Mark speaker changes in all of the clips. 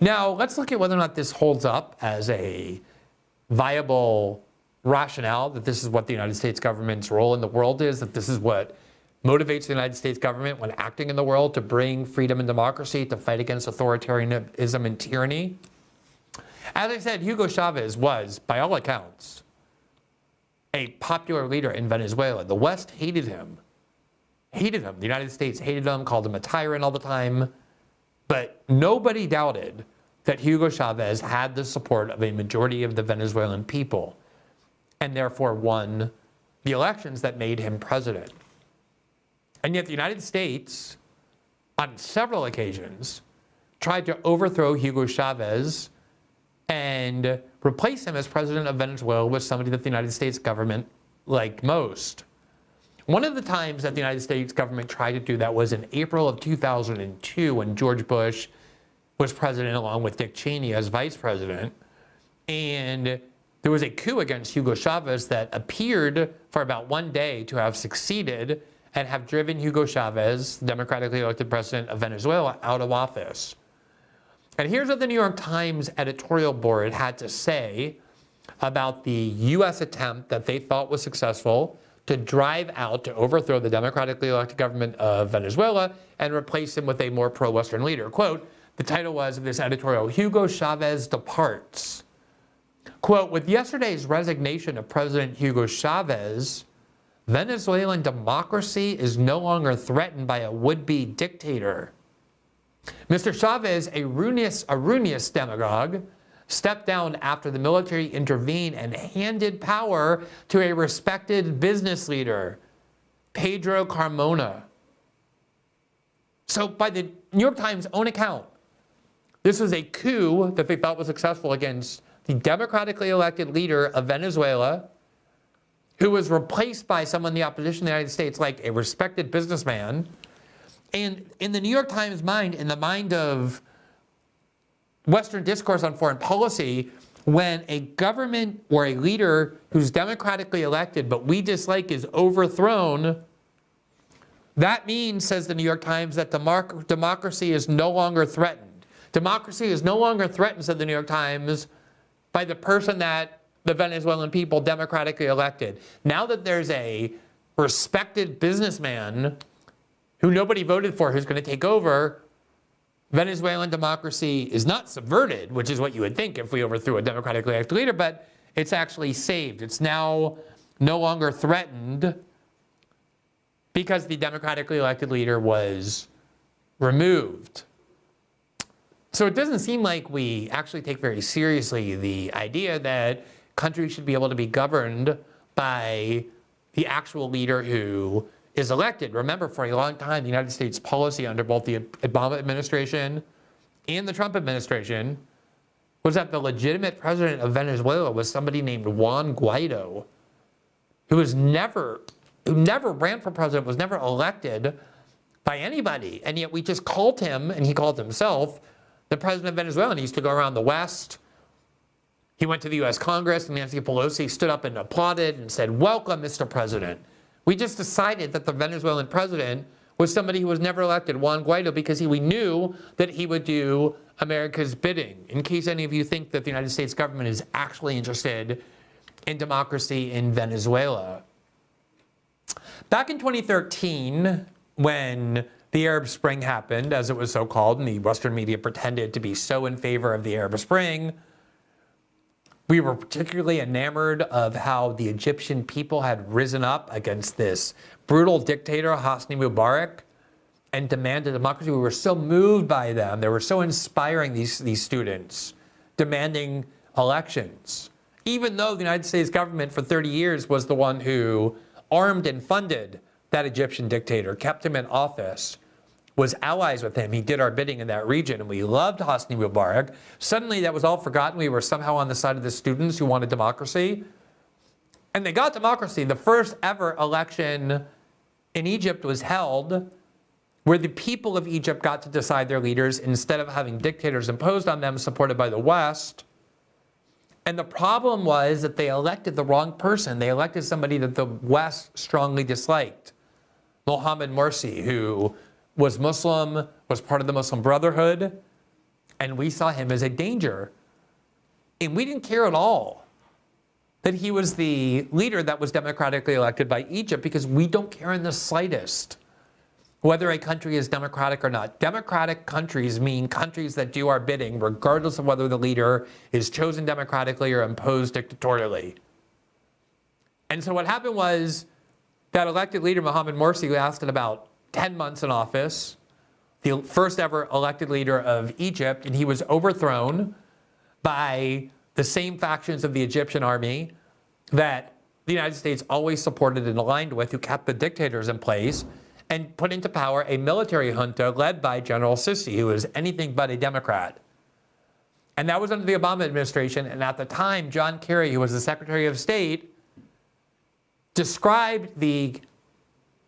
Speaker 1: Now, let's look at whether or not this holds up as a viable rationale, that this is what the United States government's role in the world is, that this is what motivates the United States government when acting in the world to bring freedom and democracy, to fight against authoritarianism and tyranny. As I said, Hugo Chavez was, by all accounts, a popular leader in Venezuela. The West hated him. Hated him. The United States hated him, called him a tyrant all the time. But nobody doubted that Hugo Chavez had the support of a majority of the Venezuelan people, and therefore won the elections that made him president. And yet the United States, on several occasions, tried to overthrow Hugo Chavez and replace him as president of Venezuela with somebody that the United States government liked most. One of the times that the United States government tried to do that was in April of 2002, when George Bush was president along with Dick Cheney as vice president. And there was a coup against Hugo Chavez that appeared for about one day to have succeeded and have driven Hugo Chavez, the democratically elected president of Venezuela, out of office. And here's what the New York Times editorial board had to say about the U.S. attempt that they thought was successful to drive out, to overthrow the democratically elected government of Venezuela and replace him with a more pro-Western leader. Quote, the title was of this editorial, Hugo Chavez departs. Quote, with yesterday's resignation of President Hugo Chavez, Venezuelan democracy is no longer threatened by a would-be dictator. Mr. Chavez, a ruinous demagogue, stepped down after the military intervened and handed power to a respected business leader, Pedro Carmona. So by the New York Times' own account, this was a coup that they thought was successful against the democratically elected leader of Venezuela, who was replaced by someone in the opposition in the United States, like a respected businessman. And in the New York Times mind, in the mind of Western discourse on foreign policy, when a government or a leader who's democratically elected but we dislike is overthrown, that means, says the New York Times, that democracy is no longer threatened. Democracy is no longer threatened, said the New York Times, by the person that the Venezuelan people democratically elected. Now that there's a respected businessman who nobody voted for who's going to take over, Venezuelan democracy is not subverted, which is what you would think if we overthrew a democratically elected leader, but it's actually saved. It's now no longer threatened because the democratically elected leader was removed. So it doesn't seem like we actually take very seriously the idea that countries should be able to be governed by the actual leader who is elected. Remember, for a long time, the United States policy under both the Obama administration and the Trump administration was that the legitimate president of Venezuela was somebody named Juan Guaidó, who never ran for president, was never elected by anybody. And yet we just called him, and he called himself, the president of Venezuela. And he used to go around the West. He went to the U.S. Congress, and Nancy Pelosi stood up and applauded and said, welcome, Mr. President. We just decided that the Venezuelan president was somebody who was never elected, Juan Guaidó, because we knew that he would do America's bidding. In case any of you think that the United States government is actually interested in democracy in Venezuela. Back in 2013, when the Arab Spring happened, as it was so called, and the Western media pretended to be so in favor of the Arab Spring, we were particularly enamored of how the Egyptian people had risen up against this brutal dictator, Hosni Mubarak, and demanded democracy. We were so moved by them. They were so inspiring, these students, demanding elections. Even though the United States government for 30 years was the one who armed and funded that Egyptian dictator, kept him in office, was allies with him. He did our bidding in that region, and we loved Hosni Mubarak. Suddenly that was all forgotten. We were somehow on the side of the students who wanted democracy. And they got democracy. The first ever election in Egypt was held where the people of Egypt got to decide their leaders instead of having dictators imposed on them supported by the West. And the problem was that they elected the wrong person. They elected somebody that the West strongly disliked. Mohammed Morsi, who was Muslim, was part of the Muslim Brotherhood, And we saw him as a danger. And we didn't care at all that he was the leader that was democratically elected by Egypt, because we don't care in the slightest whether a country is democratic or not. Democratic countries mean countries that do our bidding, regardless of whether the leader is chosen democratically or imposed dictatorially. And so what happened was that elected leader, Mohamed Morsi, lasted about 10 months in office, the first ever elected leader of Egypt, and he was overthrown by the same factions of the Egyptian army that the United States always supported and aligned with, who kept the dictators in place, and put into power a military junta led by General Sisi, who is anything but a Democrat. And that was under the Obama administration. And at the time, John Kerry, who was the Secretary of State, described the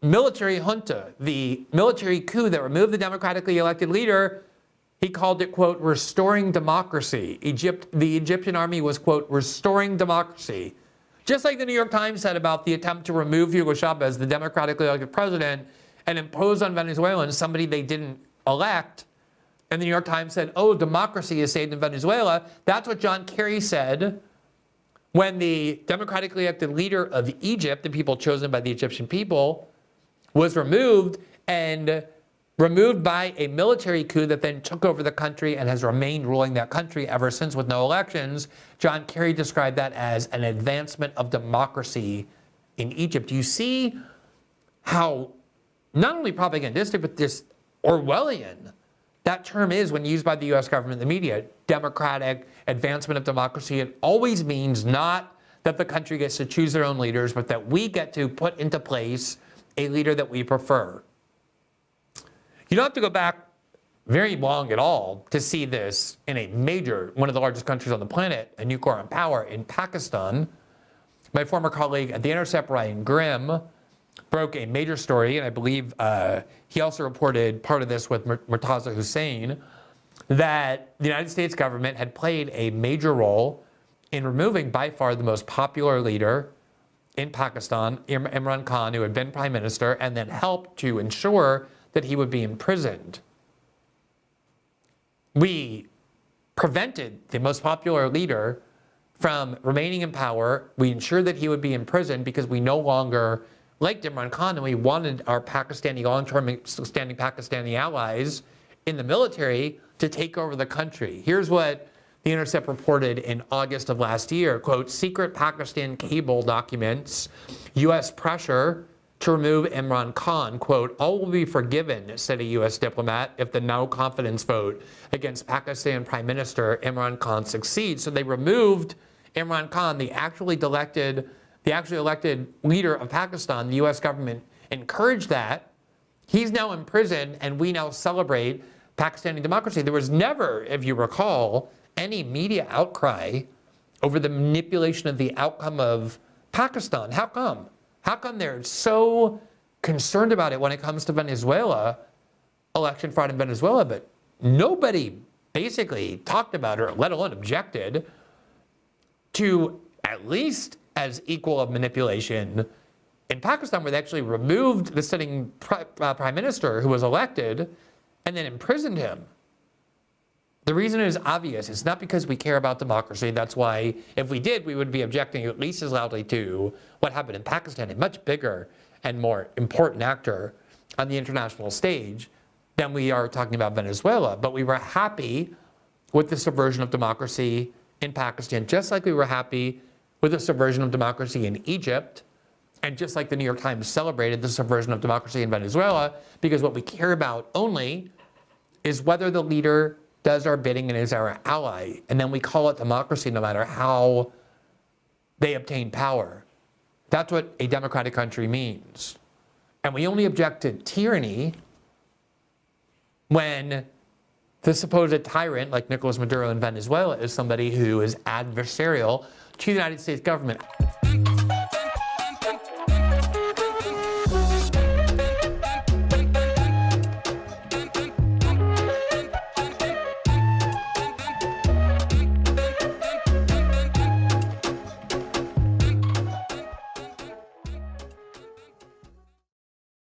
Speaker 1: military junta, the military coup that removed the democratically elected leader. He called it, quote, restoring democracy. The Egyptian army was, quote, restoring democracy. Just like the New York Times said about the attempt to remove Hugo Chavez, the democratically elected president, and impose on Venezuelans somebody they didn't elect. And the New York Times said, oh, democracy is saved in Venezuela. That's what John Kerry said when the democratically elected leader of Egypt, the people chosen by the Egyptian people, was removed, and removed by a military coup that then took over the country and has remained ruling that country ever since with no elections. John Kerry described that as an advancement of democracy in Egypt. You see how not only propagandistic, but this Orwellian that term is when used by the US government and the media. Democratic, advancement of democracy. It always means not that the country gets to choose their own leaders, but that we get to put into place a leader that we prefer. You don't have to go back very long at all to see this in a major, one of the largest countries on the planet, a nuclear armed power, in Pakistan. My former colleague at The Intercept, Ryan Grimm, broke a major story, and I believe he also reported part of this with Murtaza Hussain, that the United States government had played a major role in removing by far the most popular leader in Pakistan, Imran Khan, who had been prime minister, and then helped to ensure that he would be imprisoned. We prevented the most popular leader from remaining in power. We ensured that he would be imprisoned because we no longer liked Imran Khan, and we wanted our Pakistani, long-term standing Pakistani allies in the military to take over the country. Here's what The Intercept reported in August of last year, quote, secret Pakistan cable documents U.S. pressure to remove Imran Khan, quote, all will be forgiven, said a U.S. diplomat, if the no confidence vote against Pakistan Prime Minister Imran Khan succeeds. So they removed Imran Khan, the actually elected leader of Pakistan. The U.S. government encouraged that. He's now in prison, and we now celebrate Pakistani democracy. There was never, if you recall, any media outcry over the manipulation of the outcome of Pakistan. How come? How come they're so concerned about it when it comes to Venezuela, election fraud in Venezuela, but nobody basically talked about or let alone objected to at least as equal of manipulation in Pakistan, where they actually removed the sitting prime minister who was elected and then imprisoned him? The reason is obvious. It's not because we care about democracy. That's why if we did, we would be objecting at least as loudly to what happened in Pakistan, a much bigger and more important actor on the international stage than we are talking about Venezuela. But we were happy with the subversion of democracy in Pakistan, just like we were happy with the subversion of democracy in Egypt, and just like the New York Times celebrated the subversion of democracy in Venezuela, because what we care about only is whether the leader does our bidding and is our ally. And then we call it democracy no matter how they obtain power. That's what a democratic country means. And we only object to tyranny when the supposed tyrant, like Nicolas Maduro in Venezuela, is somebody who is adversarial to the United States government.